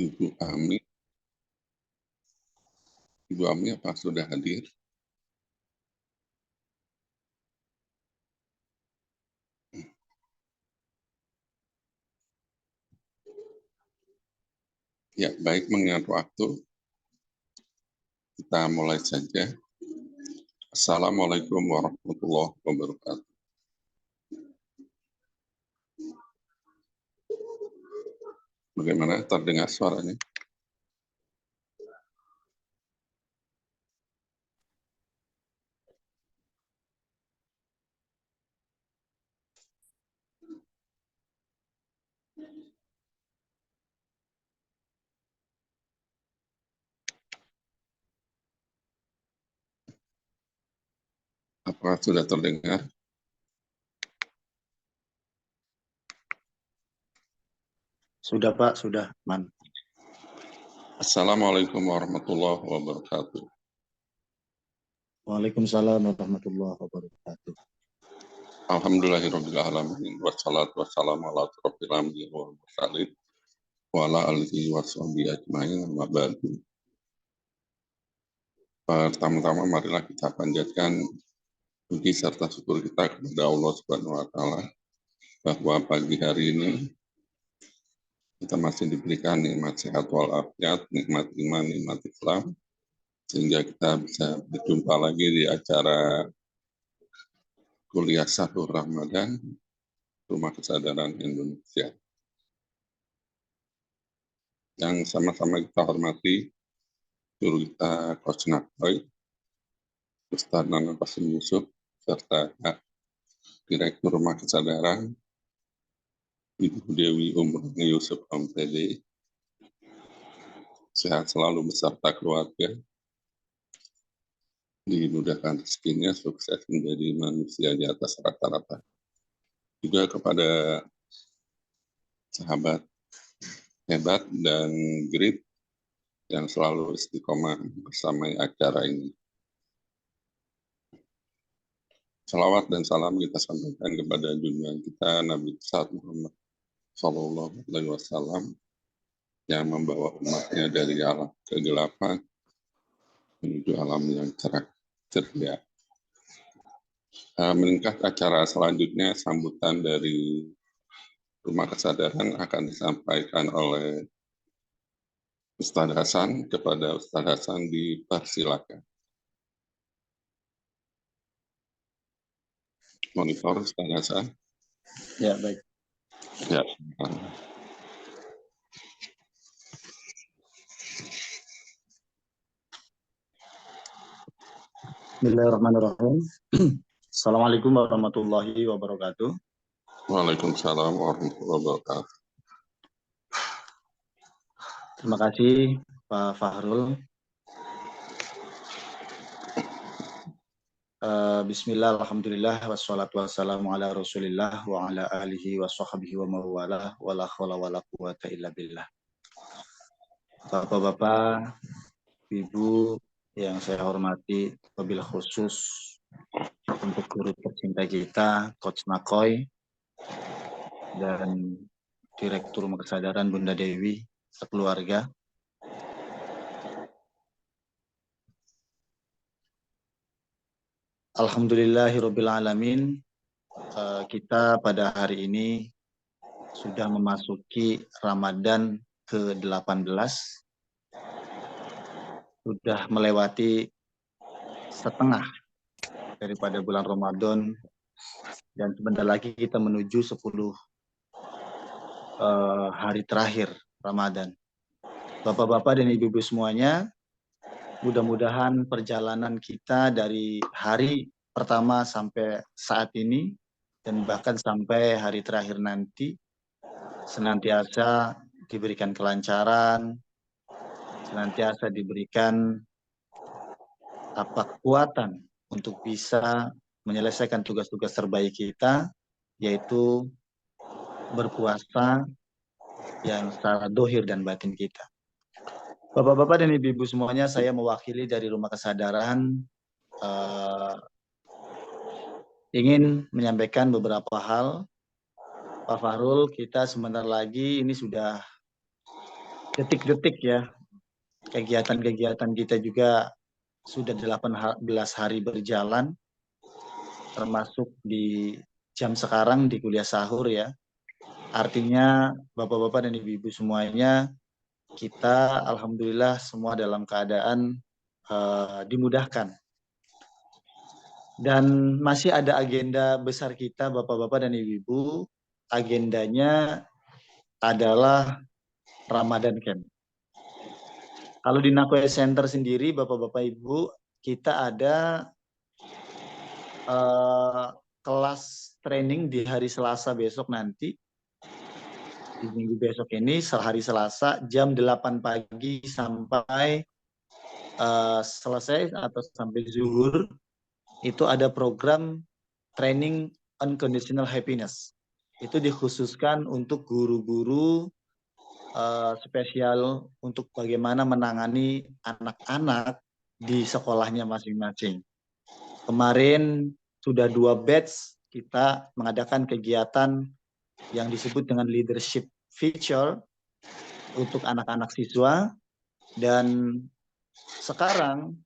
Ibu Ami. Ibu Ami apa sudah hadir? Ya, baik, mengingat waktu, kita mulai saja. Assalamualaikum warahmatullahi wabarakatuh. Bagaimana terdengar suaranya? Apakah sudah terdengar? Sudah Pak, sudah. Man. Assalamualaikum warahmatullahi wabarakatuh. Waalaikumsalam warahmatullahi wabarakatuh. Alhamdulillahirrahmanirrahim. Wassalatu wassalamu ala asyrofil anbiya'i wal mursalin wa ala alihi washabihi ajmain, amma ba'du. Pertama-tama marilah kita panjatkan puji serta syukur kita kepada Allah Subhanahu wa taala bahwa pagi hari ini kita masih diberikan nikmat sehat walafiat, nikmat iman, nikmat Islam, sehingga kita bisa berjumpa lagi di acara kuliah sahur Ramadan Rumah Kesadaran Indonesia. Yang sama-sama kita hormati guru kita Coach Nakoy, Ustaz Nana Qasim Yusuf, serta Direktur Rumah Kesadaran Ibu Dewi Umurni Yusuf MPD. Sehat selalu beserta keluarga, dimudahkan rezekinya, sukses menjadi manusia di atas rata-rata. Juga kepada sahabat hebat dan grit yang selalu istiqomah bersama acara ini. Salawat dan salam kita sampaikan kepada junjungan kita Nabi besar Muhammad Sallallahu Alaihi Wasallam yang membawa umatnya dari alam kegelapan menuju alam yang cerah ceria. Meningkat acara selanjutnya, sambutan dari Rumah Kesadaran akan disampaikan oleh Ustaz Hasan. Kepada Ustaz Hasan dipersilakan. Monitor Ustaz Hasan. Ya, baik. Ya. Bismillahirrahmanirrahim. Assalamualaikum warahmatullahi wabarakatuh. Waalaikumsalam warahmatullahi wabarakatuh. Terima kasih Pak Fahrul. Bismillah, alhamdulillah, wassalatu wassalamu ala rasulillah wa ala alihi wa sahbihi wa mawala wa la khawla wa la quwata illa billah. Bapak-bapak, ibu yang saya hormati, wabil khusus untuk guru tercinta kita, Coach Nakoy, dan Direktur Rumah Kesadaran Bunda Dewi, sekeluarga. Alhamdulillahirrabbilalamin, kita pada hari ini sudah memasuki Ramadan ke-18, sudah melewati setengah daripada bulan Ramadan, dan sebentar lagi kita menuju 10 hari terakhir Ramadan. Bapak-bapak dan ibu-ibu semuanya, mudah-mudahan perjalanan kita dari hari pertama sampai saat ini dan bahkan sampai hari terakhir nanti senantiasa diberikan kelancaran, senantiasa diberikan kekuatan untuk bisa menyelesaikan tugas-tugas terbaik kita, yaitu berpuasa yang secara dohir dan batin kita. Bapak-bapak dan ibu-ibu semuanya, saya mewakili dari Rumah Kesadaran ingin menyampaikan beberapa hal. Pak Fahrul, kita sebentar lagi ini sudah detik-detik ya, kegiatan-kegiatan kita juga sudah 18 hari berjalan, termasuk di jam sekarang di kuliah sahur ya. Artinya Bapak-Bapak dan Ibu-Ibu semuanya, kita alhamdulillah semua dalam keadaan dimudahkan. Dan masih ada agenda besar kita Bapak-Bapak dan Ibu-Ibu, agendanya adalah Ramadan Camp. Kalau di Nakoya Center sendiri, Bapak-Bapak Ibu, kita ada kelas training di hari Selasa besok nanti. Di minggu besok ini, hari Selasa, jam 8 pagi sampai selesai atau sampai zuhur, itu ada program training unconditional happiness. Itu dikhususkan untuk guru-guru spesial untuk bagaimana menangani anak-anak di sekolahnya masing-masing. Kemarin sudah 2 batch kita mengadakan kegiatan yang disebut dengan leadership feature untuk anak-anak siswa, dan sekarang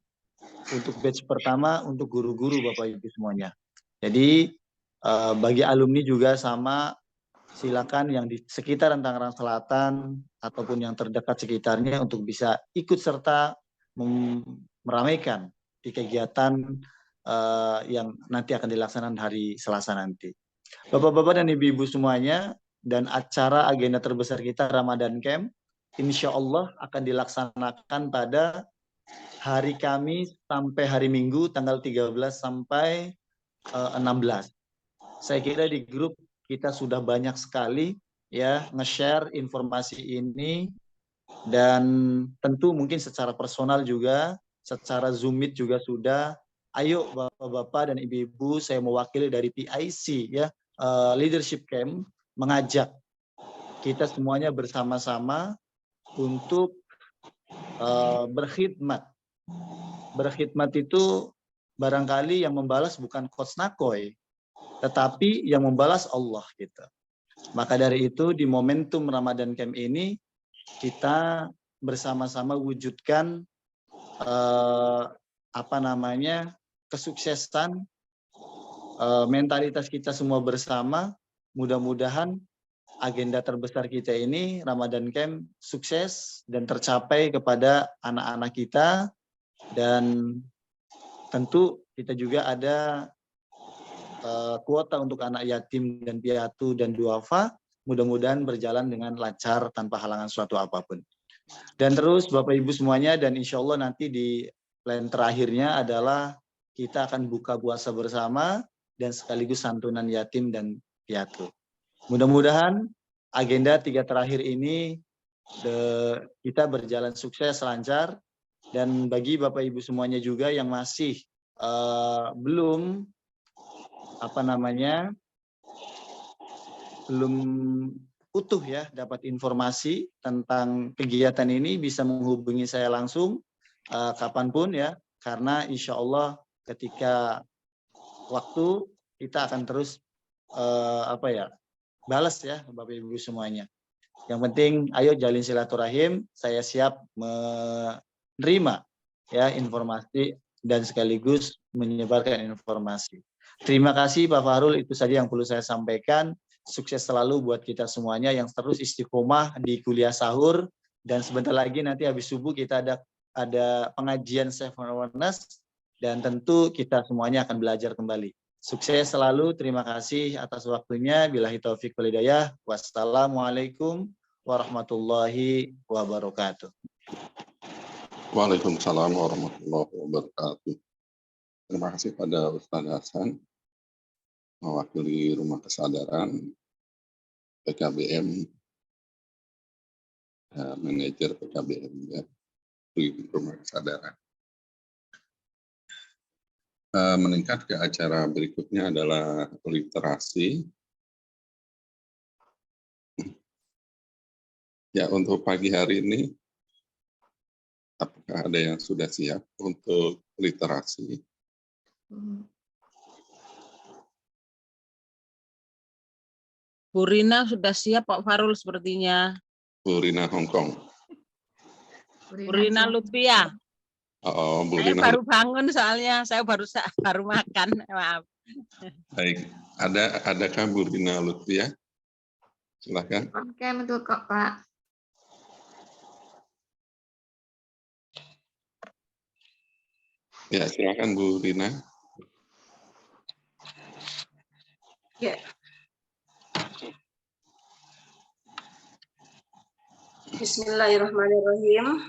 untuk batch pertama untuk guru-guru Bapak Ibu semuanya. Jadi bagi alumni juga sama, silakan yang di sekitar Tangerang Selatan ataupun yang terdekat sekitarnya untuk bisa ikut serta meramaikan di kegiatan yang nanti akan dilaksanakan hari Selasa nanti. Bapak-bapak dan ibu-ibu semuanya, dan acara agenda terbesar kita Ramadan Camp, insya Allah akan dilaksanakan pada hari Kamis sampai hari Minggu tanggal 13 sampai 16. Saya kira di grup kita sudah banyak sekali ya nge-share informasi ini, dan tentu mungkin secara personal juga, secara Zoom Meet juga sudah. Ayo Bapak-bapak dan Ibu-ibu, saya mewakili dari PIC ya, Leadership Camp, mengajak kita semuanya bersama-sama untuk berkhidmat. Berkhidmat itu barangkali yang membalas bukan Coach Nakoy, tetapi yang membalas Allah gitu. Maka dari itu di momentum Ramadan Camp ini kita bersama-sama wujudkan kesuksesan mentalitas kita semua bersama. Mudah-mudahan agenda terbesar kita ini Ramadan Camp sukses dan tercapai kepada anak-anak kita, dan tentu kita juga ada kuota untuk anak yatim dan piatu dan duafa, mudah-mudahan berjalan dengan lancar tanpa halangan suatu apapun. Dan terus Bapak Ibu semuanya, dan insya Allah nanti di plan terakhirnya adalah kita akan buka puasa bersama dan sekaligus santunan yatim dan piatu. Mudah-mudahan agenda 3 terakhir ini kita berjalan sukses, lancar, dan bagi Bapak Ibu semuanya juga yang masih belum belum utuh ya dapat informasi tentang kegiatan ini, bisa menghubungi saya langsung kapanpun ya, karena insya Allah ketika waktu kita akan terus balas ya Bapak Ibu semuanya. Yang penting ayo jalin silaturahim, saya siap menerima ya informasi dan sekaligus menyebarkan informasi. Terima kasih Pak Fahrul, itu saja yang perlu saya sampaikan. Sukses selalu buat kita semuanya yang terus istiqomah di kuliah sahur, dan sebentar lagi nanti habis subuh kita ada pengajian self awareness, dan tentu kita semuanya akan belajar kembali. Sukses selalu, terima kasih atas waktunya. Billahi taufik wal hidayah. Wassalamualaikum warahmatullahi wabarakatuh. Waalaikumsalam warahmatullahi wabarakatuh. Terima kasih pada Ustaz Hasan, mewakili Rumah Kesadaran PKBM, manajer PKBM ya, di Rumah Kesadaran. Meningkat ke acara berikutnya adalah literasi. Ya, untuk pagi hari ini, apakah ada yang sudah siap untuk literasi? Bu Rina sudah siap Pak Farul sepertinya. Bu Rina Hongkong. Burina Lutfia. Oh, Bu Saya Rina. baru bangun soalnya, saya baru makan. Maaf. Baik, adakah Bu Rina Lutfia? Silakan. Oke, betul kok, Pak. Ya, silakan Bu Rina. Ya. Bismillahirrahmanirrahim.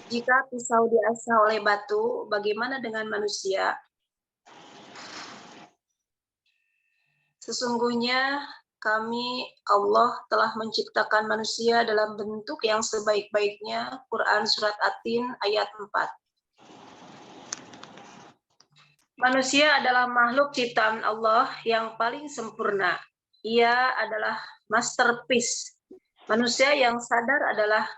Jika pisau diasah oleh batu, bagaimana dengan manusia? Sesungguhnya kami, Allah, telah menciptakan manusia dalam bentuk yang sebaik-baiknya. Quran Surat At-Tin ayat 4. Manusia adalah makhluk ciptaan Allah yang paling sempurna. Ia adalah masterpiece. Manusia yang sadar adalah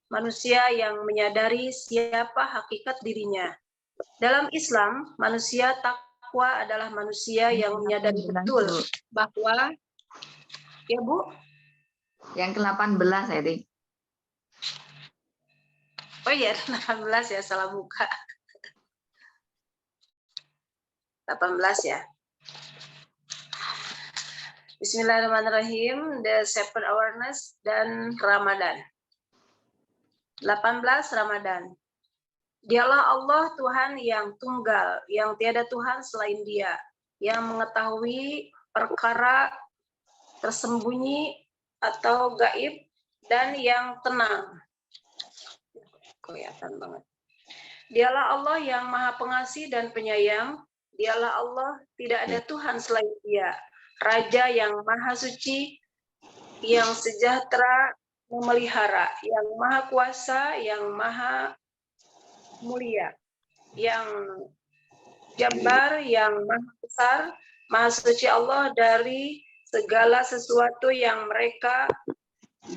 manusia yang menyadari siapa hakikat dirinya. Dalam Islam, manusia takwa adalah manusia yang menyadari betul bahwa, ya Bu? Yang ke-18, Edi. Oh iya, 18 ya, salah buka. 18 ya. Bismillahirrahmanirrahim, the seven awareness dan Ramadan. 18 Ramadan. Dialah Allah Tuhan yang tunggal, yang tiada Tuhan selain Dia, yang mengetahui perkara tersembunyi atau gaib dan yang tenang. Kelihatan banget. Dialah Allah yang Maha Pengasih dan Penyayang. Dialah Allah, tidak ada Tuhan selain Dia. Raja yang Maha Suci, yang sejahtera, memelihara, yang Maha Kuasa, yang Maha Mulia, yang Jabbar, yang Maha Besar, Maha Suci Allah dari segala sesuatu yang mereka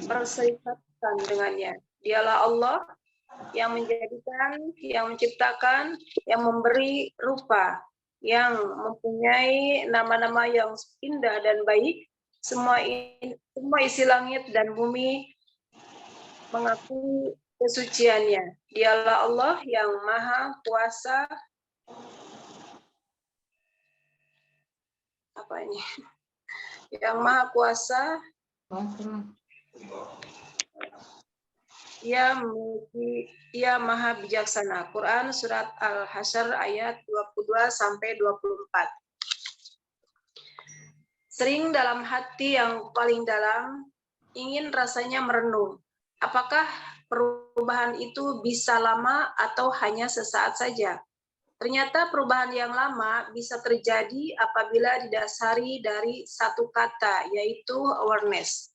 perserikatkan dengannya. Dialah Allah yang menjadikan, yang menciptakan, yang memberi rupa, yang mempunyai nama-nama yang indah dan baik. Semua isi langit dan bumi mengakui kesuciannya. Dialah Allah yang Maha Kuasa. Apa ini? Yang Maha Kuasa. Ia Maha Bijaksana. Quran Surat Al-Hasyr ayat 22 sampai 24. Sering dalam hati yang paling dalam ingin rasanya merenung. Apakah perubahan itu bisa lama atau hanya sesaat saja? Ternyata perubahan yang lama bisa terjadi apabila didasari dari satu kata, yaitu awareness.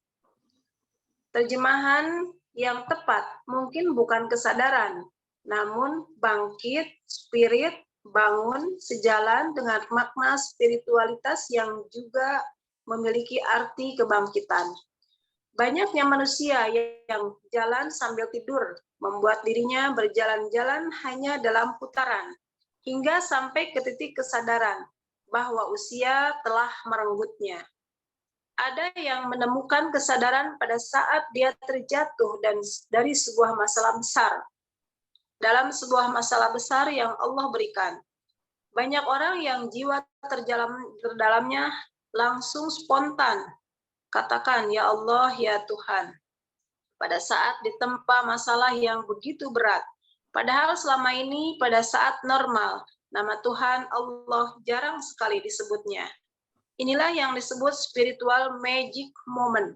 Terjemahan yang tepat mungkin bukan kesadaran, namun bangkit, spirit, bangun, sejalan dengan makna spiritualitas yang juga memiliki arti kebangkitan. Banyaknya manusia yang jalan sambil tidur, membuat dirinya berjalan-jalan hanya dalam putaran, hingga sampai ke titik kesadaran bahwa usia telah merenggutnya. Ada yang menemukan kesadaran pada saat dia terjatuh dan dari sebuah masalah besar. Dalam sebuah masalah besar yang Allah berikan. Banyak orang yang jiwa terdalamnya langsung spontan. Katakan, ya Allah, ya Tuhan. Pada saat ditempa masalah yang begitu berat. Padahal selama ini pada saat normal, nama Tuhan Allah jarang sekali disebutnya. Inilah yang disebut spiritual magic moment.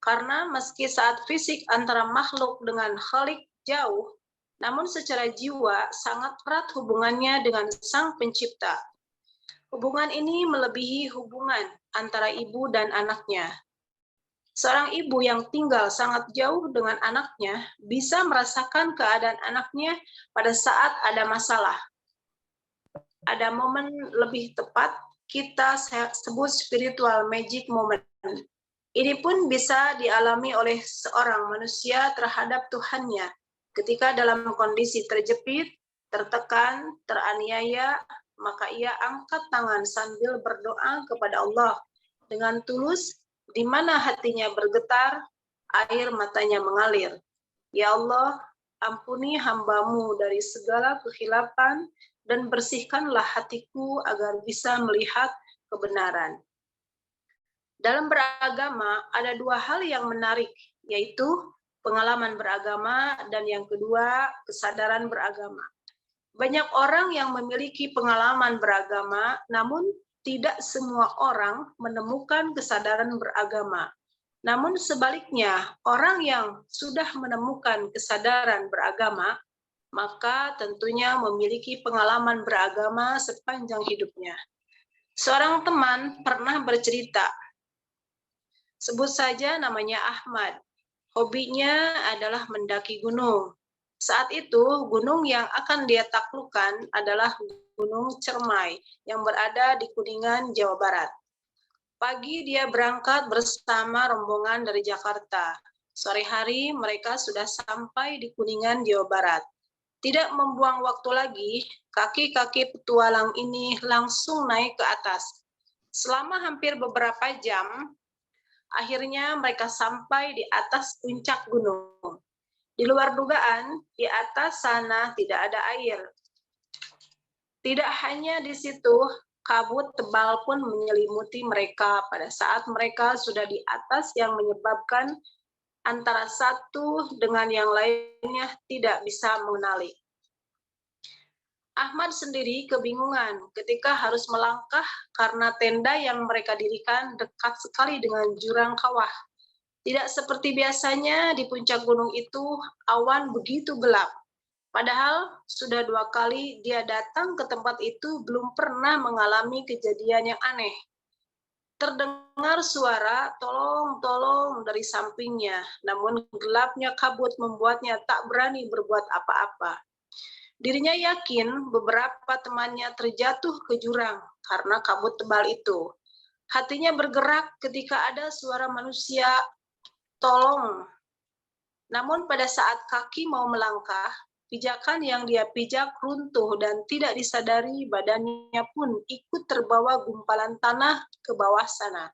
Karena meski saat fisik antara makhluk dengan Khalik jauh, namun secara jiwa sangat erat hubungannya dengan Sang Pencipta. Hubungan ini melebihi hubungan antara ibu dan anaknya. Seorang ibu yang tinggal sangat jauh dengan anaknya bisa merasakan keadaan anaknya pada saat ada masalah. Ada momen lebih tepat, kita sebut spiritual magic moment. Ini pun bisa dialami oleh seorang manusia terhadap Tuhannya ketika dalam kondisi terjepit, tertekan, teraniaya, maka ia angkat tangan sambil berdoa kepada Allah dengan tulus, di mana hatinya bergetar, air matanya mengalir. Ya Allah, ampuni hamba-Mu dari segala kekhilafan dan bersihkanlah hatiku agar bisa melihat kebenaran. Dalam beragama ada dua hal yang menarik, yaitu pengalaman beragama dan yang kedua kesadaran beragama. Banyak orang yang memiliki pengalaman beragama, namun tidak semua orang menemukan kesadaran beragama. Namun sebaliknya, orang yang sudah menemukan kesadaran beragama, maka tentunya memiliki pengalaman beragama sepanjang hidupnya. Seorang teman pernah bercerita, sebut saja namanya Ahmad. Hobinya adalah mendaki gunung. Saat itu, gunung yang akan dia taklukkan adalah Gunung Cermai yang berada di Kuningan, Jawa Barat. Pagi dia berangkat bersama rombongan dari Jakarta. Sore hari mereka sudah sampai di Kuningan, Jawa Barat. Tidak membuang waktu lagi, kaki-kaki petualang ini langsung naik ke atas. Selama hampir beberapa jam, akhirnya mereka sampai di atas puncak gunung. Di luar dugaan, di atas sana tidak ada air. Tidak hanya di situ, kabut tebal pun menyelimuti mereka pada saat mereka sudah di atas yang menyebabkan antara satu dengan yang lainnya tidak bisa mengenali. Ahmad sendiri kebingungan ketika harus melangkah karena tenda yang mereka dirikan dekat sekali dengan jurang kawah. Tidak seperti biasanya di puncak gunung itu awan begitu gelap. Padahal sudah 2 kali dia datang ke tempat itu belum pernah mengalami kejadian yang aneh. Terdengar suara tolong, tolong dari sampingnya, namun gelapnya kabut membuatnya tak berani berbuat apa-apa. Dirinya yakin beberapa temannya terjatuh ke jurang karena kabut tebal itu. Hatinya bergerak ketika ada suara manusia, tolong. Namun pada saat kaki mau melangkah, pijakan yang dia pijak runtuh dan tidak disadari badannya pun ikut terbawa gumpalan tanah ke bawah sana.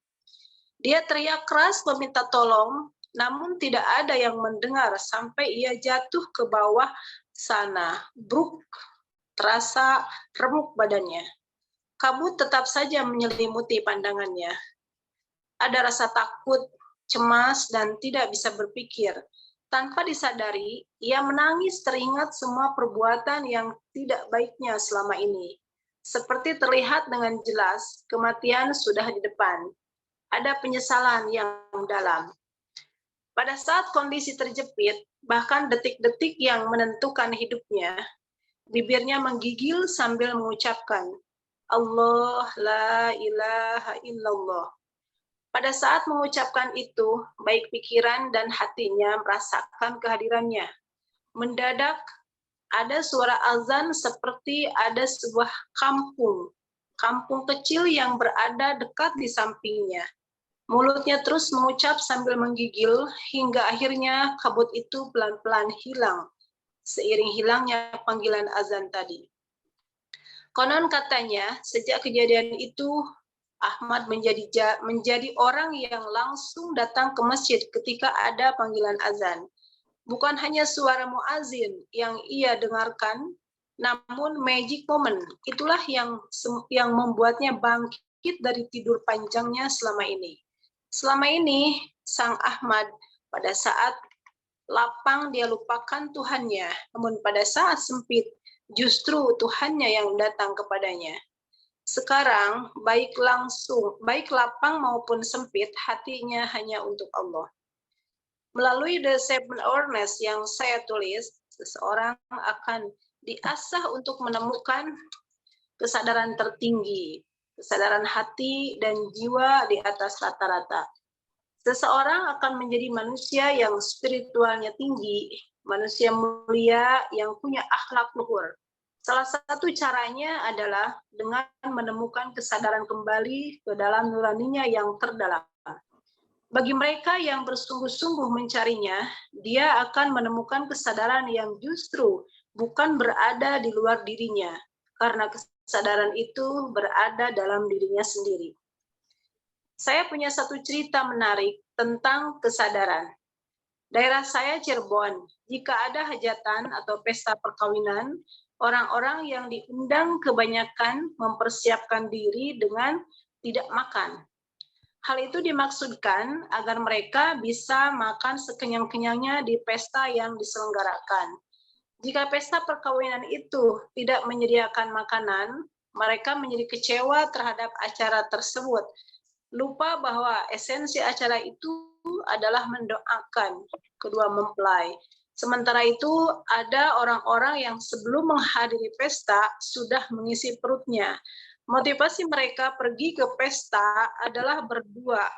Dia teriak keras meminta tolong, namun tidak ada yang mendengar sampai ia jatuh ke bawah sana. Bruk, terasa remuk badannya. Kabut tetap saja menyelimuti pandangannya. Ada rasa takut, cemas, dan tidak bisa berpikir. Tanpa disadari, ia menangis teringat semua perbuatan yang tidak baiknya selama ini. Seperti terlihat dengan jelas, kematian sudah di depan. Ada penyesalan yang dalam. Pada saat kondisi terjepit, bahkan detik-detik yang menentukan hidupnya, bibirnya menggigil sambil mengucapkan, Allah la ilaha illallah. Pada saat mengucapkan itu, baik pikiran dan hatinya merasakan kehadirannya. Mendadak, ada suara azan seperti ada sebuah kampung kecil yang berada dekat di sampingnya. Mulutnya terus mengucap sambil menggigil, hingga akhirnya kabut itu pelan-pelan hilang, seiring hilangnya panggilan azan tadi. Konon katanya, sejak kejadian itu, Ahmad menjadi orang yang langsung datang ke masjid ketika ada panggilan azan. Bukan hanya suara muazin yang ia dengarkan, namun magic moment. Itulah yang membuatnya bangkit dari tidur panjangnya selama ini. Selama ini, sang Ahmad pada saat lapang dia lupakan Tuhannya, namun pada saat sempit, justru Tuhannya yang datang kepadanya. Sekarang, baik lapang maupun sempit, hatinya hanya untuk Allah. Melalui The Seven Awareness yang saya tulis, seseorang akan diasah untuk menemukan kesadaran tertinggi, kesadaran hati dan jiwa di atas rata-rata. Seseorang akan menjadi manusia yang spiritualnya tinggi, manusia mulia yang punya akhlak luhur. Salah satu caranya adalah dengan menemukan kesadaran kembali ke dalam nuraninya yang terdalam. Bagi mereka yang bersungguh-sungguh mencarinya, dia akan menemukan kesadaran yang justru bukan berada di luar dirinya, karena kesadaran itu berada dalam dirinya sendiri. Saya punya satu cerita menarik tentang kesadaran. Daerah saya Cirebon, jika ada hajatan atau pesta perkawinan, orang-orang yang diundang kebanyakan mempersiapkan diri dengan tidak makan. Hal itu dimaksudkan agar mereka bisa makan sekenyang-kenyangnya di pesta yang diselenggarakan. Jika pesta perkawinan itu tidak menyediakan makanan, mereka menjadi kecewa terhadap acara tersebut. Lupa bahwa esensi acara itu adalah mendoakan kedua mempelai. Sementara itu, ada orang-orang yang sebelum menghadiri pesta sudah mengisi perutnya. Motivasi mereka pergi ke pesta adalah berdoa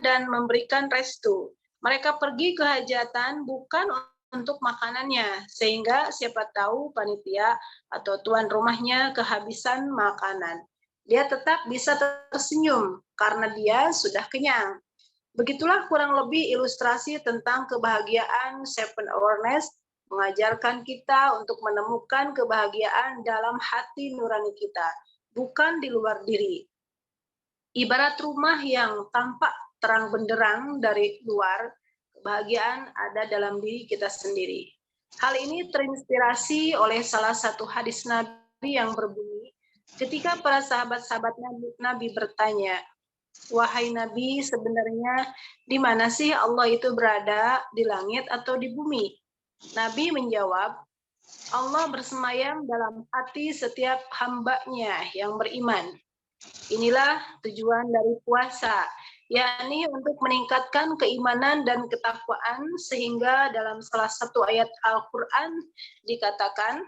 dan memberikan restu. Mereka pergi ke hajatan bukan untuk makanannya, sehingga siapa tahu panitia atau tuan rumahnya kehabisan makanan. Dia tetap bisa tersenyum karena dia sudah kenyang. Begitulah kurang lebih ilustrasi tentang kebahagiaan Seven Awareness, mengajarkan kita untuk menemukan kebahagiaan dalam hati nurani kita, bukan di luar diri. Ibarat rumah yang tampak terang benderang dari luar, kebahagiaan ada dalam diri kita sendiri. Hal ini terinspirasi oleh salah satu hadis Nabi yang berbunyi, ketika para sahabat-sahabat Nabi bertanya, "Wahai Nabi, sebenarnya di mana sih Allah itu berada, di langit atau di bumi?" Nabi menjawab, "Allah bersemayam dalam hati setiap hamba-Nya yang beriman." Inilah tujuan dari puasa, yakni untuk meningkatkan keimanan dan ketakwaan, sehingga dalam salah satu ayat Al-Quran dikatakan,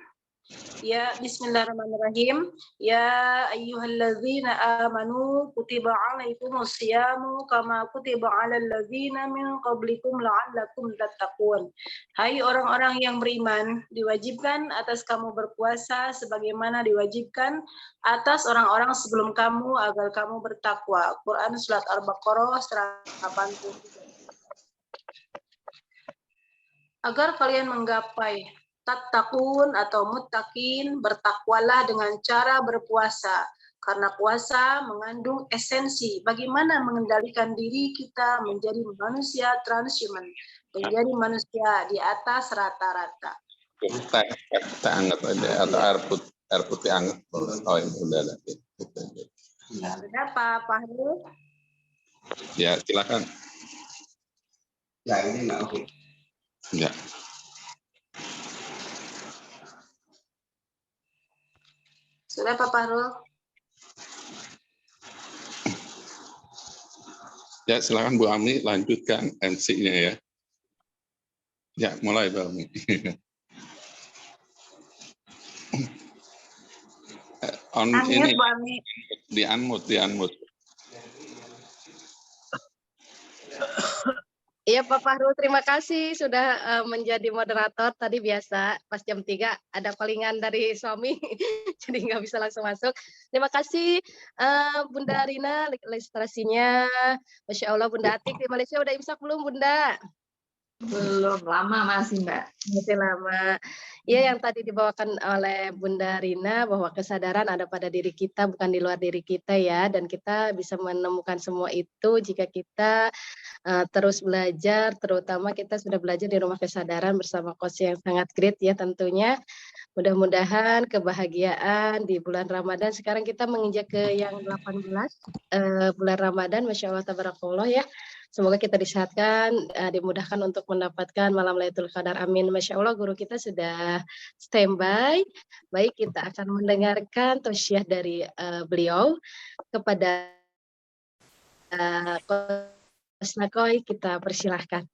ya bismillahirrahmanirrahim, ya ayyuhalladzina amanu kutiba alaikumus siyamu kama kutiba alal ladzina min qablikum la'allakum tattaqun. Hai orang-orang yang beriman, diwajibkan atas kamu berpuasa sebagaimana diwajibkan atas orang-orang sebelum kamu agar kamu bertakwa. Quran surat Al-Baqarah 183. Agar kalian menggapai tattaqun atau muttaqin, bertakwalah dengan cara berpuasa. Karena puasa mengandung esensi bagaimana mengendalikan diri kita menjadi manusia transhuman, menjadi manusia di atas rata-rata. Kita anggap aja, atau air putih anget. Oh, ini udah ada. Ada Pak Fahru? Ya, silakan. Ya, ini enggak oke. Ya. Sudah Pak Fahru? Ya, silakan Bu Ami lanjutkan MC-nya ya. Ya, mulai Bu Ami. Ini Bu Ami. di unmute. Iya Pak Fahru, terima kasih sudah menjadi moderator. Tadi biasa pas jam 3 ada callingan dari suami, jadi nggak bisa langsung masuk. Terima kasih Bunda Rina, ilustrasinya. Masya Allah, Bunda Atik di Malaysia udah imsak belum Bunda? Belum, lama masih Mbak. Masih lama. Ya, yang tadi dibawakan oleh Bunda Rina bahwa kesadaran ada pada diri kita bukan di luar diri kita ya, dan kita bisa menemukan semua itu jika kita terus belajar, terutama kita sudah belajar di rumah kesadaran bersama coach yang sangat great ya tentunya. Mudah-mudahan kebahagiaan di bulan Ramadan. Sekarang kita menginjak ke yang 18 bulan Ramadan, Masya Allah Tabarakallah ya. Semoga kita disehatkan, dimudahkan untuk mendapatkan malam Lailatul Qadar. Amin. Masya Allah, guru kita sudah standby. Baik, kita akan mendengarkan tausiah dari beliau kepada Coach Nakoy. Kita persilahkan.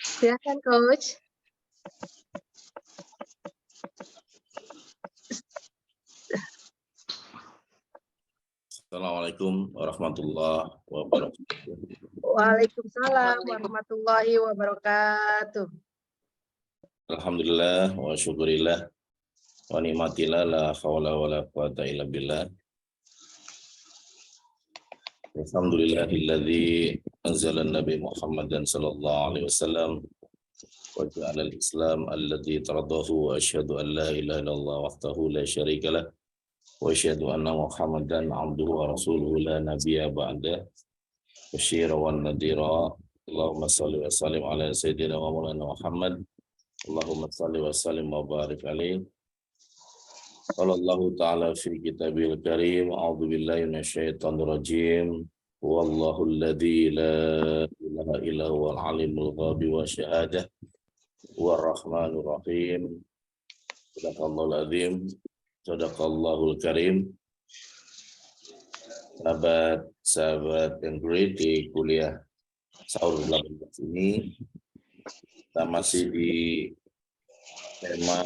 Silakan, Coach. Assalamualaikum warahmatullahi wabarakatuh. Waalaikumsalam warahmatullahi wabarakatuh. Alhamdulillah wa syukurillah wa ni'matillah la hawla wa la quwata illa billah. Alhamdulillahilladzi anzala Nabi Muhammadan sallallahu alaihi wasallam wa ja'ala al-islam alladzi taradahu wa asyhadu an la ilaha illallah wahdahu la syarika lah wa asyhadu anna Muhammadan abduhu wa rasuluhu la nabiyya ba'da basyira wan nadhira. Allahumma shalli wa sallim ala sayyidina wa maulana Muhammad. Allahumma shalli wa sallim wa barik alaihi. Qala Allah ta'ala fi kitabil karim, a'udzu billahi minasyaitonir rajim. Wallahu alladzi la ilaha illa huwal alimul ghaibi wasyahadah war rahmanur rahim. Sadaqallahul azim, sadaqallahul karim. Sahabat yang great di kuliah Sahur 18 ini, kita masih di tema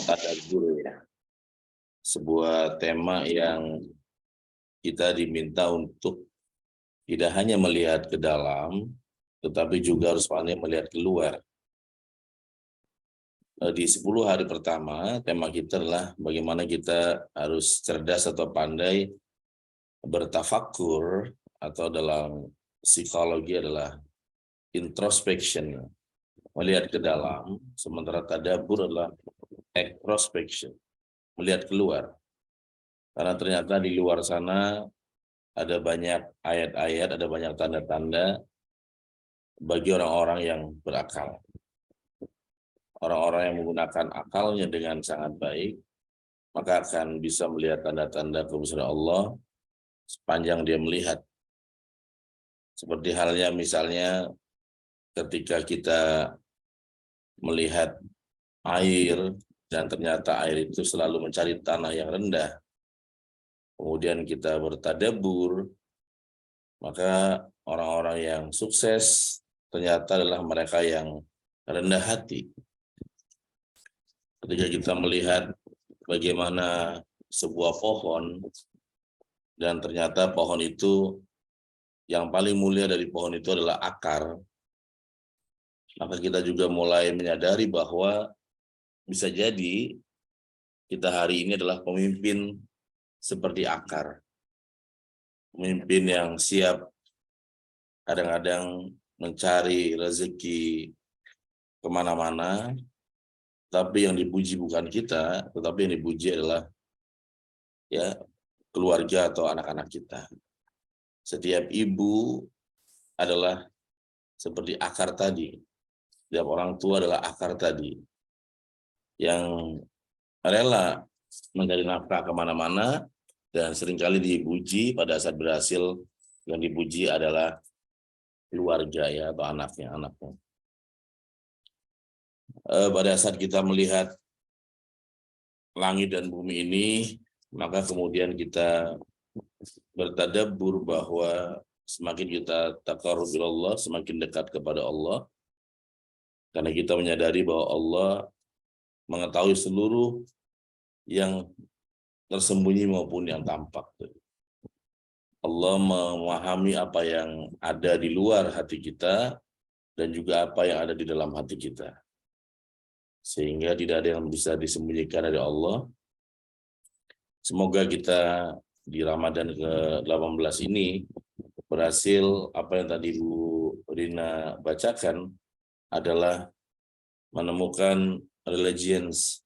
tadabbur ya. Sebuah tema yang kita diminta untuk tidak hanya melihat ke dalam, tetapi juga harus pandai melihat keluar. Di 10 hari pertama, tema kita adalah bagaimana kita harus cerdas atau pandai bertafakur, atau dalam psikologi adalah introspection, melihat ke dalam, sementara tadabbur adalah introspection, melihat keluar. Karena ternyata di luar sana ada banyak ayat-ayat, ada banyak tanda-tanda bagi orang-orang yang berakal. Orang-orang yang menggunakan akalnya dengan sangat baik, maka akan bisa melihat tanda-tanda kebesaran Allah sepanjang dia melihat. Seperti halnya misalnya ketika kita melihat air dan ternyata air itu selalu mencari tanah yang rendah, kemudian kita bertadabbur, maka orang-orang yang sukses ternyata adalah mereka yang rendah hati. Ketika kita melihat bagaimana sebuah pohon, dan ternyata pohon itu yang paling mulia dari pohon itu adalah akar, maka kita juga mulai menyadari bahwa bisa jadi kita hari ini adalah pemimpin seperti akar. Pemimpin yang siap kadang-kadang mencari rezeki kemana-mana, tapi yang dipuji bukan kita, tetapi yang dipuji adalah ya keluarga atau anak-anak kita. Setiap ibu adalah seperti akar tadi. Setiap orang tua adalah akar tadi, yang rela mencari nafkah kemana-mana, dan seringkali dipuji pada saat berhasil. Yang dipuji adalah keluarga ya, atau anaknya. Pada saat kita melihat langit dan bumi ini, maka kemudian kita bertadabbur bahwa semakin kita taqarrub ila Allah, semakin dekat kepada Allah, karena kita menyadari bahwa Allah mengetahui seluruh yang tersembunyi maupun yang tampak. Allah memahami apa yang ada di luar hati kita dan juga apa yang ada di dalam hati kita. Sehingga tidak ada yang bisa disembunyikan dari Allah. Semoga kita di Ramadan ke-18 ini berhasil, apa yang tadi Bu Rina bacakan adalah menemukan religious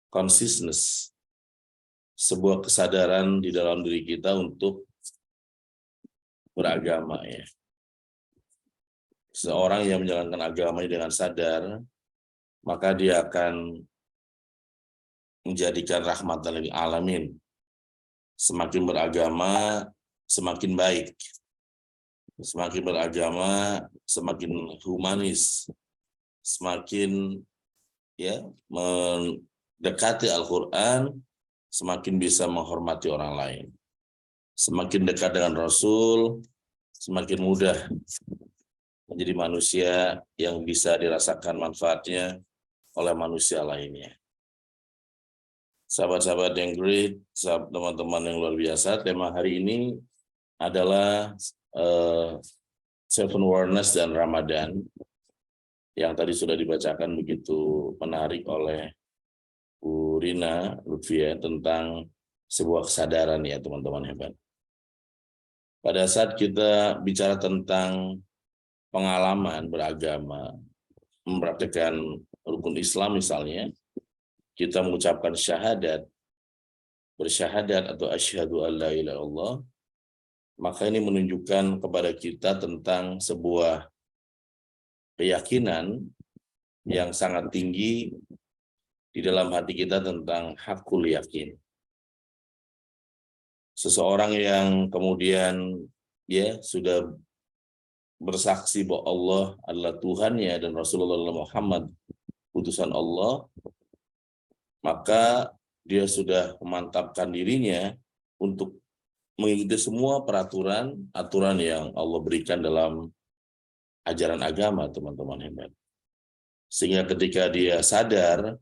consciousness, sebuah kesadaran di dalam diri kita untuk beragama ya. Seorang yang menjalankan agamanya dengan sadar, maka dia akan menjadikan rahmatan lil alamin. Semakin beragama, semakin baik. Semakin beragama, semakin humanis. Semakin ya mendekati Al-Qur'an, semakin bisa menghormati orang lain. Semakin dekat dengan Rasul, semakin mudah menjadi manusia yang bisa dirasakan manfaatnya oleh manusia lainnya. Sahabat-sahabat yang great, sahabat teman-teman yang luar biasa, tema hari ini adalah Seven Awareness dan Ramadan, yang tadi sudah dibacakan begitu menarik oleh Bu Rina Lutfia tentang sebuah kesadaran ya teman-teman hebat. Pada saat kita bicara tentang pengalaman beragama, mempraktikkan rukun Islam misalnya, kita mengucapkan syahadat, bersyahadat atau asyhadu an la ilaha illallah, maka ini menunjukkan kepada kita tentang sebuah keyakinan yang sangat tinggi di dalam hati kita tentang hakul yakin. Seseorang yang kemudian sudah bersaksi bahwa Allah adalah Tuhannya dan Rasulullah Muhammad utusan Allah, maka dia sudah memantapkan dirinya untuk mengikuti semua aturan yang Allah berikan dalam ajaran agama, teman-teman hebat. Sehingga ketika dia sadar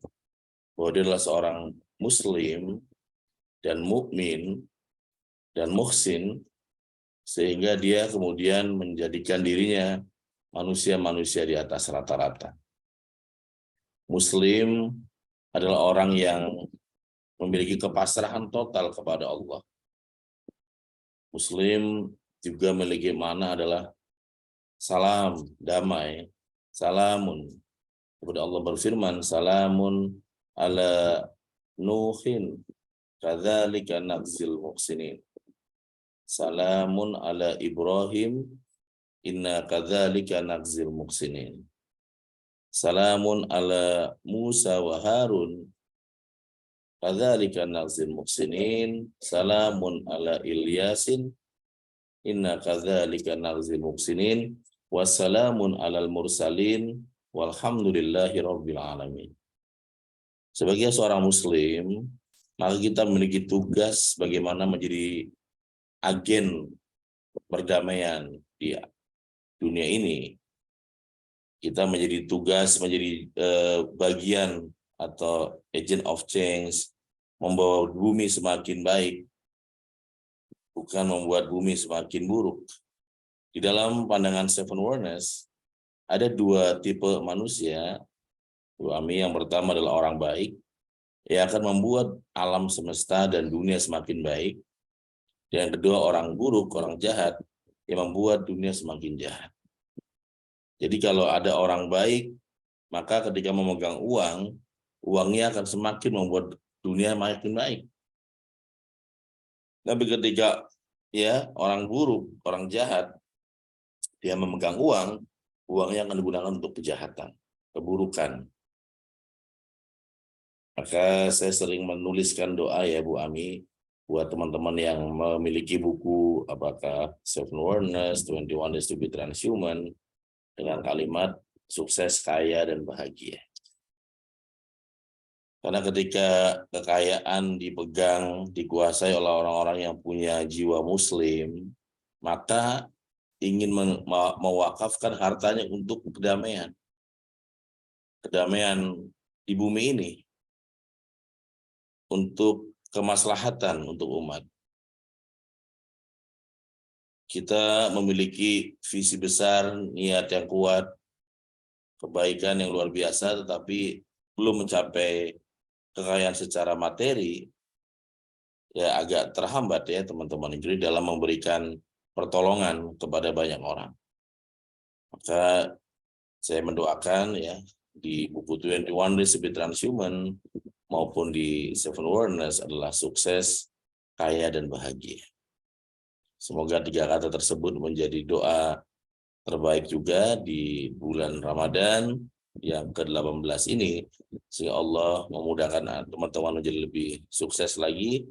bahwa dia adalah seorang muslim dan mukmin dan muhsin, sehingga dia kemudian menjadikan dirinya manusia-manusia di atas rata-rata. Muslim adalah orang yang memiliki kepasrahan total kepada Allah. Muslim juga memiliki makna adalah salam, damai, salamun. Kepada Allah berfirman, salamun ala Nuhin, kadzalika nadzil muhsinin. Salamun ala Ibrahim, inna kadzalika nadzil muhsinin. Salamun ala Musa wa Harun, kadzalika nadzil muhsinin. Salamun ala Ilyasin, inna kadzalika nadzil muhsinin. Wassalamun alal mursalin, walhamdulillahi rabbil alamin. Sebagai seorang muslim, maka kita memiliki tugas bagaimana menjadi agen perdamaian di dunia ini. Kita menjadi tugas, menjadi bagian atau agent of change, membawa bumi semakin baik, bukan membuat bumi semakin buruk. Di dalam pandangan Seven Awareness, ada dua tipe manusia. Yang pertama adalah orang baik, yang akan membuat alam semesta dan dunia semakin baik. Yang kedua orang buruk, orang jahat, yang membuat dunia semakin jahat. Jadi kalau ada orang baik, maka ketika memegang uang, uangnya akan semakin membuat dunia makin baik. Tapi ketika orang buruk, orang jahat, dia memegang uang, uangnya akan digunakan untuk kejahatan, keburukan. Maka saya sering menuliskan doa ya Bu Ami, buat teman-teman yang memiliki buku apakah Seven Awareness, 21 Days to be Transhuman, dengan kalimat sukses, kaya, dan bahagia. Karena ketika kekayaan dipegang, dikuasai oleh orang-orang yang punya jiwa muslim, maka ingin mewakafkan hartanya untuk kedamaian. Kedamaian di bumi ini. Untuk kemaslahatan untuk umat. Kita memiliki visi besar, niat yang kuat, kebaikan yang luar biasa, tetapi belum mencapai kekayaan secara materi, ya agak terhambat ya teman-teman jadi dalam memberikan pertolongan kepada banyak orang. Maka saya mendoakan ya di buku 21 Days to be Transhuman maupun di Seven Awareness adalah sukses, kaya, dan bahagia. Semoga 3 kata tersebut menjadi doa terbaik juga di bulan Ramadan yang ke-18 ini, sehingga Allah memudahkan teman-teman menjadi lebih sukses lagi,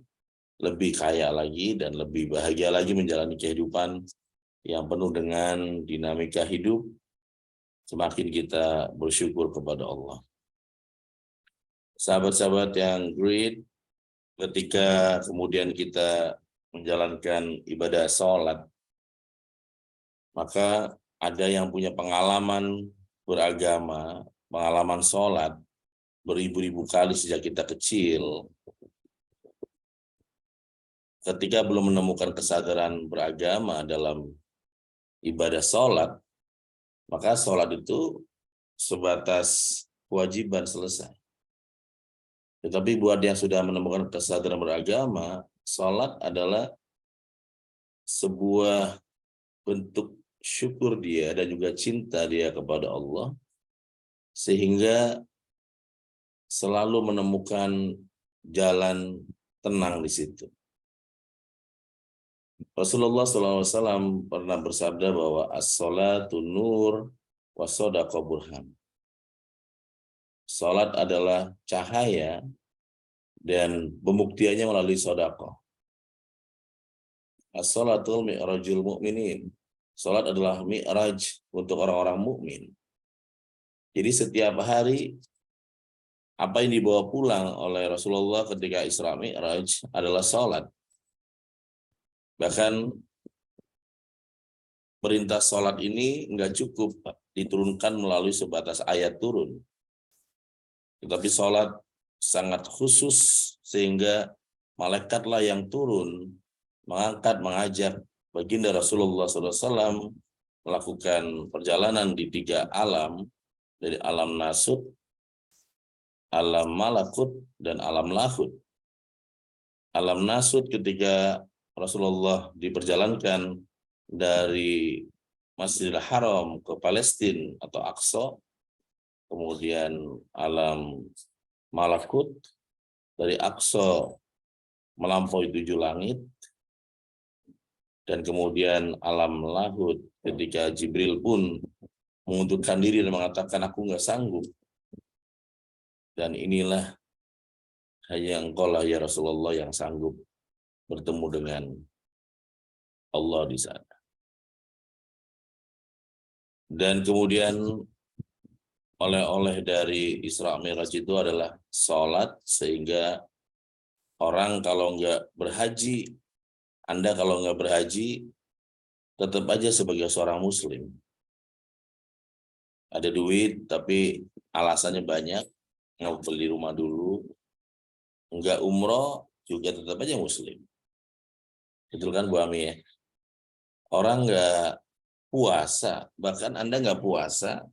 lebih kaya lagi, dan lebih bahagia lagi menjalani kehidupan yang penuh dengan dinamika hidup, semakin kita bersyukur kepada Allah. Sahabat-sahabat yang great, ketika kemudian kita menjalankan ibadah sholat, maka ada yang punya pengalaman beragama, pengalaman sholat beribu-ribu kali sejak kita kecil. Ketika belum menemukan kesadaran beragama dalam ibadah sholat, maka sholat itu sebatas kewajiban selesai. Tetapi buat yang sudah menemukan kesadaran beragama, sholat adalah sebuah bentuk syukur dia dan juga cinta dia kepada Allah, sehingga selalu menemukan jalan tenang di situ. Rasulullah SAW pernah bersabda bahwa as-salatu nur wa shadaqah burhan. Salat adalah cahaya dan pembuktiannya melalui sedekah. As-salatu mi'rajul mu'minin. Salat adalah mi'raj untuk orang-orang mukmin. Jadi setiap hari apa yang dibawa pulang oleh Rasulullah ketika Isra Mi'raj adalah salat. Bahkan perintah salat ini enggak cukup diturunkan melalui sebatas ayat turun. Tetapi salat sangat khusus sehingga malaikatlah yang turun mengangkat, mengajak baginda Rasulullah SAW melakukan perjalanan di 3 alam, dari alam nasut, alam malakut, dan alam lahut. Alam nasut ketika Rasulullah diperjalankan dari Masjidil Haram ke Palestina atau Aqsa, kemudian alam malakut dari Aqsa melampaui 7 langit, dan kemudian alam lahut ketika Jibril pun mengundurkan diri dan mengatakan aku nggak sanggup, dan inilah hanya engkau lah ya Rasulullah yang sanggup bertemu dengan Allah di sana. Dan kemudian oleh-oleh dari Isra Mi'raj itu adalah sholat, sehingga orang kalau nggak berhaji, Anda kalau nggak berhaji, tetap aja sebagai seorang muslim. Ada duit, tapi alasannya banyak, nggak beli rumah dulu, nggak umroh, juga tetap aja muslim. Betul kan Bu Ami ya? Orang nggak puasa, bahkan Anda nggak puasa,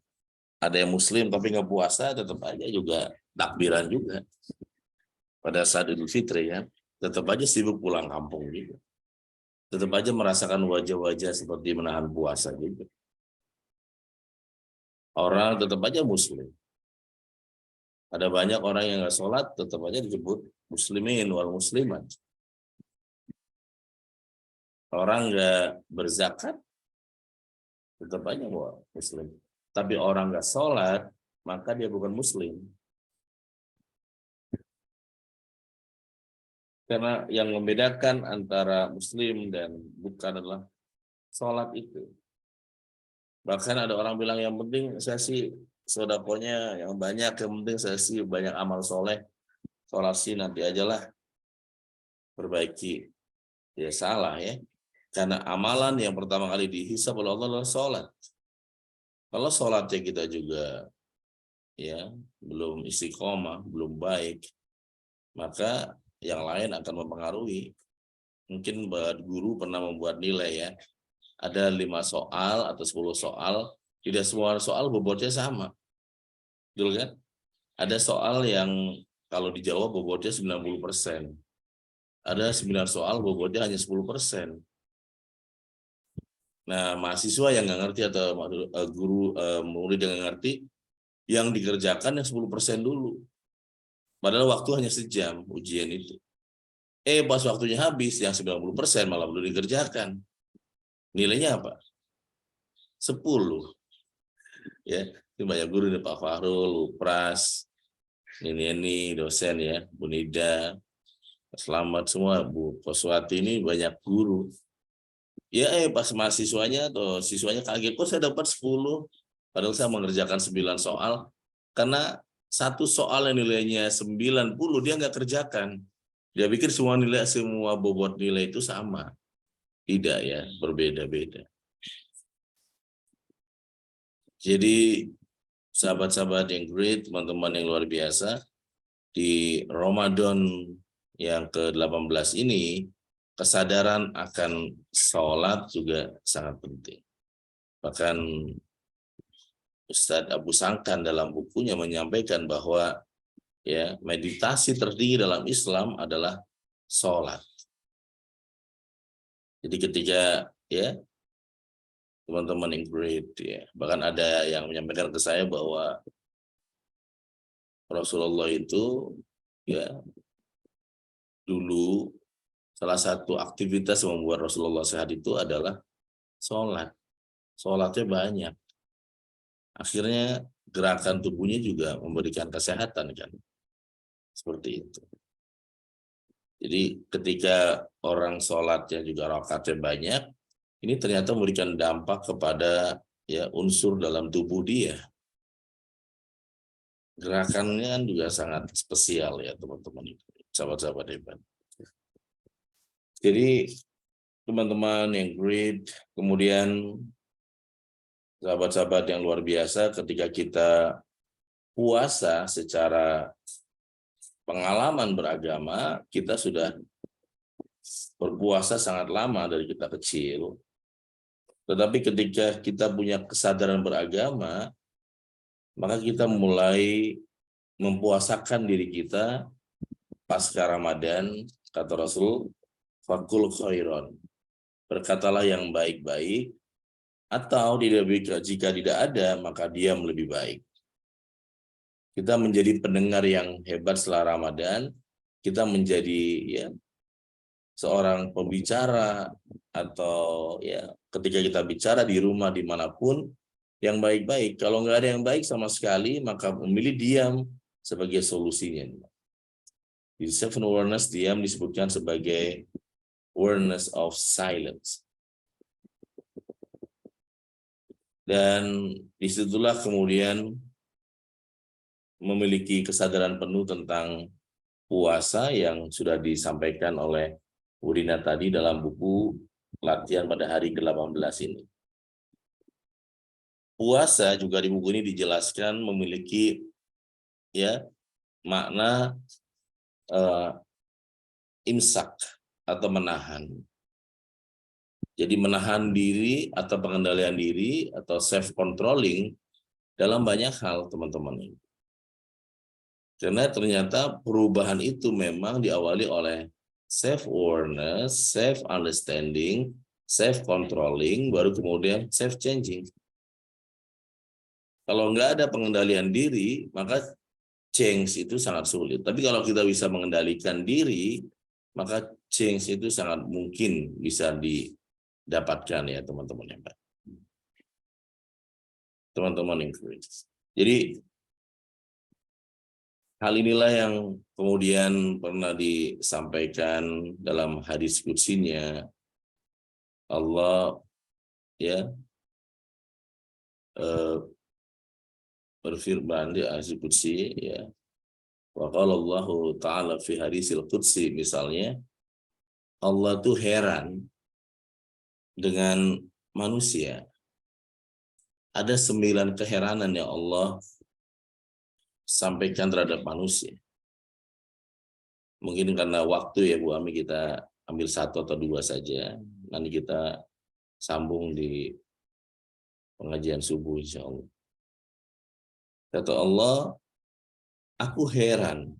ada yang muslim tapi nggak puasa, tetap aja juga takbiran juga. Pada saat Idul Fitri ya, tetap aja sibuk pulang kampung juga. Tetap aja merasakan wajah-wajah seperti menahan puasa juga. Orang tetap aja muslim. Ada banyak orang yang nggak sholat, tetap aja disebut muslimin wal muslimat. Orang nggak berzakat, tetap aja muslim. Tapi orang nggak sholat, maka dia bukan muslim. Karena yang membedakan antara muslim dan bukan adalah sholat itu. Bahkan ada orang bilang yang penting saya sih sedekahnya yang banyak, yang penting saya sih banyak amal soleh. Sholat sih nanti ajalah perbaiki. Ya salah ya. Karena amalan yang pertama kali dihisab oleh Allah adalah sholat. Kalau sholatnya kita juga ya belum istiqomah, belum baik, maka yang lain akan mempengaruhi. Mungkin guru pernah membuat nilai ya. Ada 5 soal atau 10 soal, tidak semua soal bobotnya sama. Betul kan? Ada soal yang kalau dijawab bobotnya 90%. Ada 9 soal bobotnya hanya 10%. Nah, mahasiswa yang nggak ngerti atau guru murid yang nggak ngerti, yang dikerjakan yang 10% dulu. Padahal waktu hanya sejam ujian itu. Pas waktunya habis, yang 90% malah belum dikerjakan. Nilainya apa? 10. Ya, itu banyak guru nih, Pak Fahrul, Pras, ini dosen ya, Bu Nida, selamat semua, Bu Koswati, ini banyak guru. Ya, pas mahasiswanya atau siswanya kaget, kok saya dapat 10, padahal saya mengerjakan 9 soal, karena satu soal yang nilainya 90, dia nggak kerjakan. Dia pikir semua bobot nilai itu sama. Tidak ya, berbeda-beda. Jadi, sahabat-sahabat yang great, teman-teman yang luar biasa, di Ramadan yang ke-18 ini, kesadaran akan sholat juga sangat penting. Bahkan Ustadz Abu Sangkan dalam bukunya menyampaikan bahwa ya meditasi tertinggi dalam Islam adalah sholat. Jadi ketika ya teman-teman yang great ya, bahkan ada yang menyampaikan ke saya bahwa Rasulullah itu ya dulu salah satu aktivitas yang membuat Rasulullah sehat itu adalah sholat. Sholatnya banyak. Akhirnya gerakan tubuhnya juga memberikan kesehatan kan. Seperti itu. Jadi ketika orang sholatnya juga rakaatnya banyak, ini ternyata memberikan dampak kepada ya unsur dalam tubuh dia. Gerakannya kan juga sangat spesial ya teman-teman, sahabat-sahabat hebat. Jadi teman-teman yang great, kemudian sahabat-sahabat yang luar biasa, ketika kita puasa secara pengalaman beragama, kita sudah berpuasa sangat lama dari kita kecil. Tetapi ketika kita punya kesadaran beragama, maka kita mulai mempuasakan diri kita pasca Ramadan, kata Rasul, fakul khairon. Berkatalah yang baik-baik, atau jika tidak ada, maka diam lebih baik. Kita menjadi pendengar yang hebat setelah Ramadan, kita menjadi ya seorang pembicara, atau ya ketika kita bicara di rumah dimanapun, yang baik-baik. Kalau nggak ada yang baik sama sekali, maka memilih diam sebagai solusinya. Di seven awareness, diam disebutkan sebagai awareness of silence. Dan disitulah kemudian memiliki kesadaran penuh tentang puasa yang sudah disampaikan oleh Bu Rina tadi dalam buku latihan pada hari ke-18 ini. Puasa juga di buku ini dijelaskan memiliki ya makna imsak atau menahan. Jadi menahan diri atau pengendalian diri atau self controlling dalam banyak hal teman-teman ini. Karena ternyata perubahan itu memang diawali oleh self awareness, self understanding, self controlling, baru kemudian self changing. Kalau nggak ada pengendalian diri, maka change itu sangat sulit. Tapi kalau kita bisa mengendalikan diri, maka change itu sangat mungkin bisa didapatkan ya teman-teman yang baik. Teman-teman yang keren. Jadi hal inilah yang kemudian pernah disampaikan dalam hadis qudsinya. Allah ya berfirman di hadis qudsi ya. Wa qala Allah Ta'ala fi hadisil qudsi misalnya, Allah tuh heran dengan manusia. Ada 9 keheranan yang Allah sampaikan terhadap manusia. Mungkin karena waktu ya Bu Ami, kita ambil 1 atau 2 saja. Nanti kita sambung di pengajian subuh insya Allah. Kata Allah, aku heran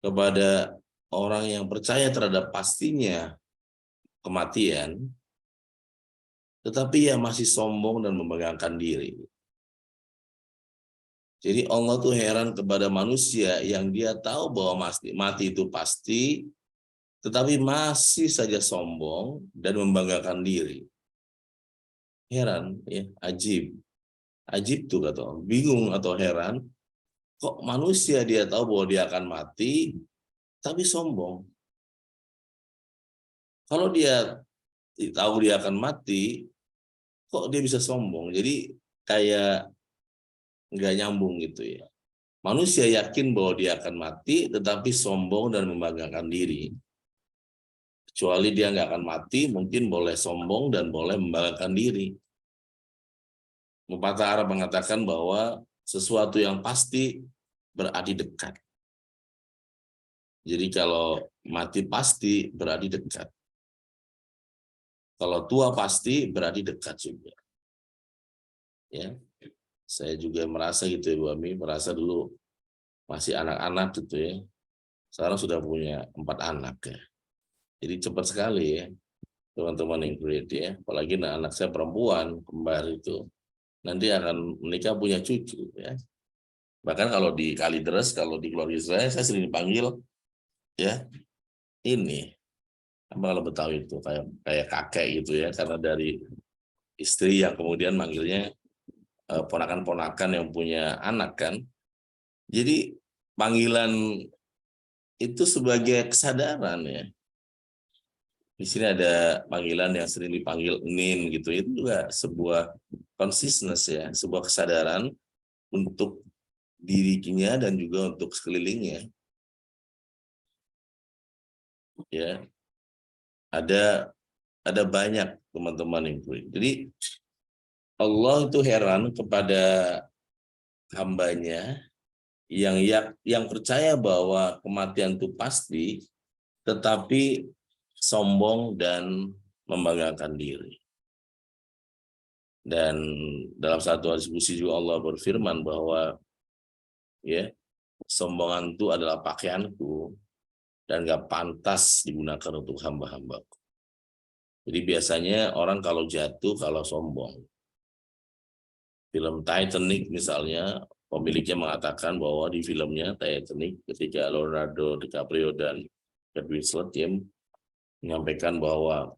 kepada orang yang percaya terhadap pastinya kematian, tetapi ya masih sombong dan membanggakan diri. Jadi Allah tuh heran kepada manusia yang dia tahu bahwa mati itu pasti, tetapi masih saja sombong dan membanggakan diri. Heran, ya, ajib. Ajib tuh kata Allah, bingung atau heran, kok manusia dia tahu bahwa dia akan mati, tapi sombong. Kalau dia tahu dia akan mati, kok dia bisa sombong? Jadi kayak nggak nyambung gitu ya. Manusia yakin bahwa dia akan mati, tetapi sombong dan membanggakan diri. Kecuali dia nggak akan mati, mungkin boleh sombong dan boleh membanggakan diri. Pepatah Arab mengatakan bahwa sesuatu yang pasti berarti dekat. Jadi kalau mati pasti berarti dekat. Kalau tua pasti berarti dekat juga. Ya, saya juga merasa gitu ya Bu Ami, merasa dulu masih anak-anak gitu ya. Sekarang sudah punya 4 anak ya. Jadi cepat sekali ya teman-teman yang great ya. Apalagi anak saya perempuan kembar itu. Nanti akan menikah punya cucu ya. Bahkan kalau di Kalideres, kalau di keluarga saya sering dipanggil ya ini apa kalau Betawi itu kayak kakek gitu ya, karena dari istri yang kemudian manggilnya ponakan-ponakan yang punya anak kan. Jadi panggilan itu sebagai kesadaran ya. Di sini ada panggilan yang sering dipanggil Nin gitu, itu juga sebuah consciousness ya, sebuah kesadaran untuk dirinya dan juga untuk sekelilingnya. Ya, ada banyak teman-teman yang ikut. Jadi Allah itu heran kepada hambanya yang percaya bahwa kematian itu pasti, tetapi sombong dan membanggakan diri. Dan dalam satu diskusi juga Allah berfirman bahwa ya sombongan itu adalah pakaianku dan gak pantas digunakan untuk hamba-hambaku. Jadi biasanya orang kalau jatuh kalau sombong. Film Titanic misalnya, pemiliknya mengatakan bahwa di filmnya Titanic ketika Leonardo DiCaprio dan Kate Winslet menyampaikan bahwa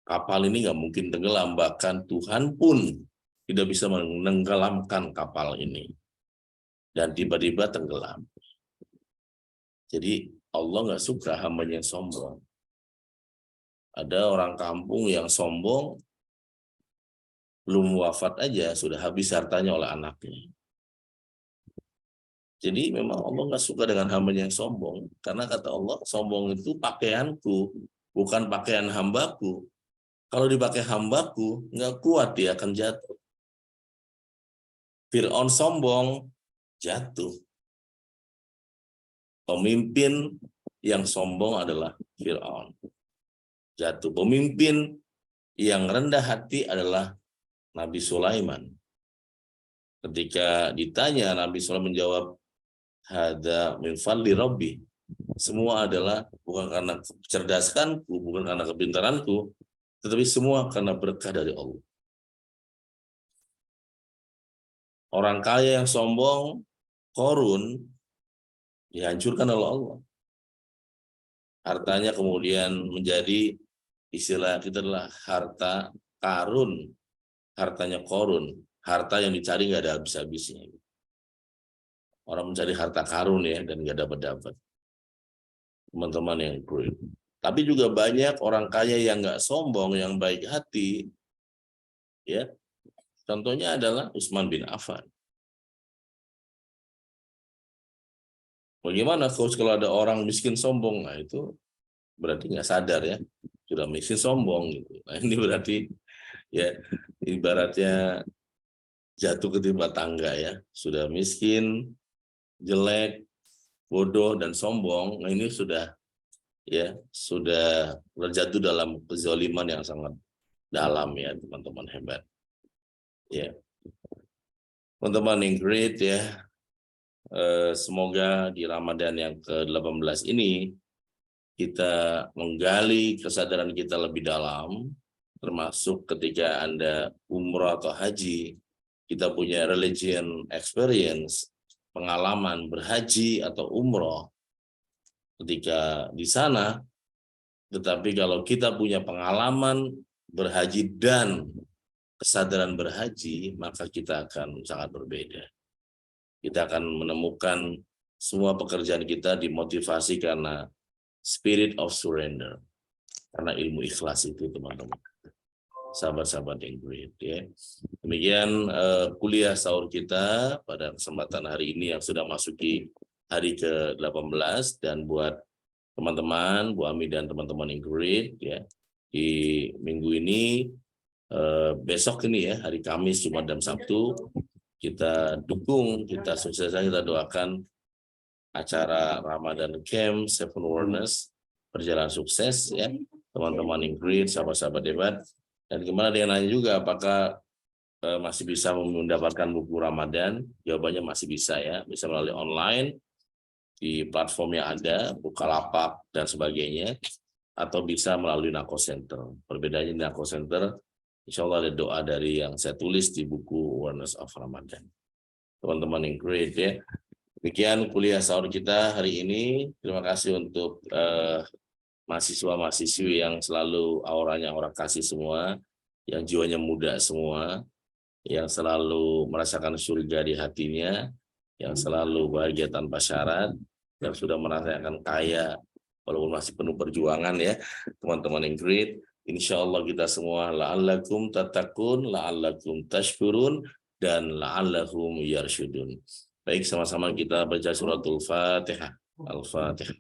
kapal ini nggak mungkin tenggelam, bahkan Tuhan pun tidak bisa menenggelamkan kapal ini. Dan tiba-tiba tenggelam. Jadi Allah nggak suka hambanya yang sombong. Ada orang kampung yang sombong, belum wafat aja sudah habis hartanya oleh anaknya. Jadi memang Allah nggak suka dengan hambanya yang sombong, karena kata Allah sombong itu pakaianku, bukan pakaian hambaku. Kalau dipakai hambaku nggak kuat, dia akan jatuh. Fir'aun sombong, jatuh. Pemimpin yang sombong adalah Fir'aun, jatuh. Pemimpin yang rendah hati adalah Nabi Sulaiman. Ketika ditanya, Nabi Sulaiman menjawab, hada min fadli rabbi. Semua adalah bukan karena kecerdaskanku, bukan karena kepintaranku, tetapi semua karena berkah dari Allah. Orang kaya yang sombong, Qarun, dihancurkan oleh Allah. Hartanya kemudian menjadi, istilah kita adalah harta karun, hartanya Qarun, harta yang dicari nggak ada habis-habisnya. Orang mencari harta karun ya, dan nggak dapat-dapat. Teman-teman yang great. Tapi juga banyak orang kaya yang nggak sombong, yang baik hati. Ya, contohnya adalah Utsman bin Affan. Bagaimana coach kalau ada orang miskin sombong? Nah itu berarti nggak sadar ya, sudah miskin sombong gitu. Nah ini berarti ya ibaratnya jatuh ke timpa tangga ya, sudah miskin, jelek, bodoh dan sombong. Nah ini sudah terjatuh dalam kezaliman yang sangat dalam ya teman-teman hebat. Ya, teman-teman yang great ya. Semoga di Ramadan yang ke-18 ini kita menggali kesadaran kita lebih dalam, termasuk ketika Anda umrah atau haji, kita punya religion experience, pengalaman berhaji atau umrah ketika di sana. Tetapi kalau kita punya pengalaman berhaji dan kesadaran berhaji, maka kita akan sangat berbeda. Kita akan menemukan semua pekerjaan kita dimotivasi karena spirit of surrender, karena ilmu ikhlas itu teman-teman, sahabat-sahabat yang great ya. Demikian kuliah sahur kita pada kesempatan hari ini yang sudah masuki hari ke-18, dan buat teman-teman Bu Ami dan teman-teman yang great ya, di minggu ini besok ini ya, hari Kamis, Jumat dan Sabtu, kita dukung, kita sukseskan, kita doakan acara Ramadan Camp Seven Wonders berjalan sukses ya teman-teman yang great, sahabat-sahabat hebat. Dan gimana dengan nanya juga apakah masih bisa mendapatkan buku Ramadan? Jawabannya masih bisa ya, bisa melalui online di platform yang ada, Bukalapak dan sebagainya, atau bisa melalui Nako Center. Perbedaannya di Nako Center, insya Allah ada doa dari yang saya tulis di buku Awareness of Ramadan. teman-teman yang great ya. Demikian kuliah sahur kita hari ini. Terima kasih untuk mahasiswa-mahasiswi yang selalu auranya aura kasih semua, yang jiwanya muda semua, yang selalu merasakan surga di hatinya, yang selalu bahagia tanpa syarat, yang sudah merasakan kaya walaupun masih penuh perjuangan ya, teman-teman yang great. Insya Allah kita semua la'allakum tattaqun, la'allakum tashkurun, dan la'allahum yarsyudun. Baik, sama-sama kita baca suratul Fatihah. Al-Fatihah.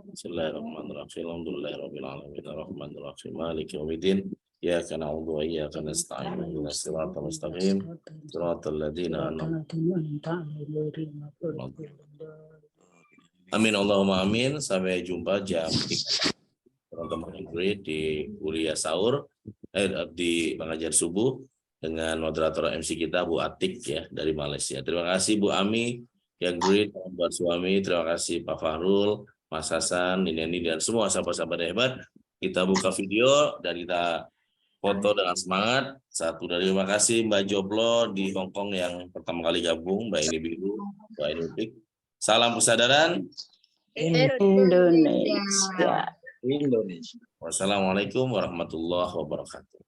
Bismillahirrahmanirrahim. Alhamdulillahirabbil alamin. Arrahmanirrahim. Maliki yaumiddin. Iyyaka na'budu wa iyyaka nasta'in. Ihdinas siratal mustaqim. Siratal ladzina an'amta 'alaihim. Amin Allahumma amin. Sampai jumpa jam 3. Teman-teman yang great di kuliah sahur di pengajar subuh dengan moderator MC kita Bu Atik ya dari Malaysia. Terima kasih Bu Ami yang great buat suami. Terima kasih Pak Fahrul, Mas Hasan, Nini dan semua sahabat-sahabat hebat. Kita buka video dan kita foto dengan semangat. Terima kasih Mbak Joblo di Hong Kong yang pertama kali gabung, Mbak Ini Biru, Mbak Ini Upik. Salam persaudaraan Indonesia. Wassalamualaikum warahmatullahi wabarakatuh.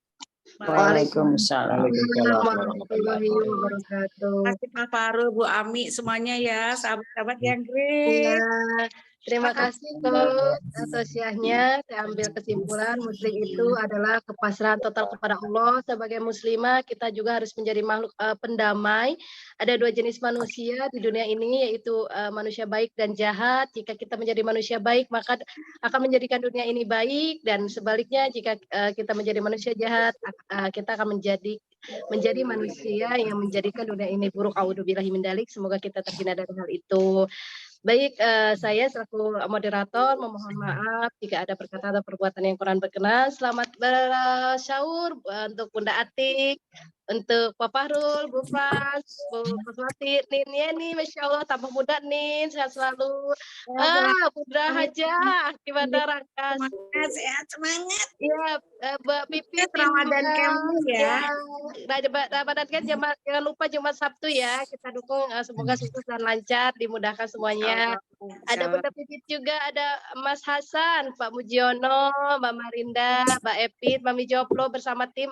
Waalaikumsalam warahmatullahi wabarakatuh. Terima kasih Pak Faru, Bu Ami, semuanya ya, sahabat-sahabat yang great. Ya, terima kasih Coach atas siahnya. Saya ambil kesimpulan muslim itu adalah kepasrahan total kepada Allah. Sebagai muslimah kita juga harus menjadi makhluk pendamai. Ada dua jenis manusia di dunia ini, yaitu manusia baik dan jahat. Jika kita menjadi manusia baik maka akan menjadikan dunia ini baik, dan sebaliknya jika kita menjadi manusia jahat kita akan menjadi manusia yang menjadikan dunia ini buruk. A'udzubillahi min dzalik. Semoga kita terhindar dari hal itu. Baik, saya selaku moderator memohon maaf jika ada perkataan atau perbuatan yang kurang berkenan. Selamat bersahur untuk Bunda Atik, untuk Pak Fahrul, Bu Frans, Bu Faswati, Nin Yeni, Masya Allah tambah muda Nin, sehat selalu. Bunda Hajah, gimana Rangkas? Sehat, semangat. Iya, Mbak Pipit, Ramadan kamu ya. Ramadan kan jangan lupa Jumat Sabtu ya. Kita dukung semoga sukses dan lancar, dimudahkan semuanya. Ada Bunda Pipit juga, ada Mas Hasan, Pak Mujiono, Mbak Marinda, Mbak Epit, Mami Joplo bersama tim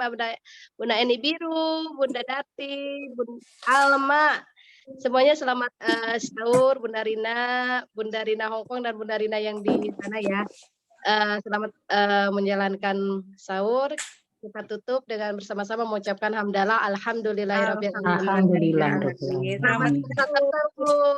Bunda Eni Biru, Bunda Dati, Bunda Alma. Semuanya selamat sahur, Bunda Rina Hongkong dan Bunda Rina yang di sana ya. Selamat menjalankan sahur. Kita tutup dengan bersama-sama mengucapkan hamdalah alhamdulillahirabbil alamin. Alhamdulillah. Selamat sahur.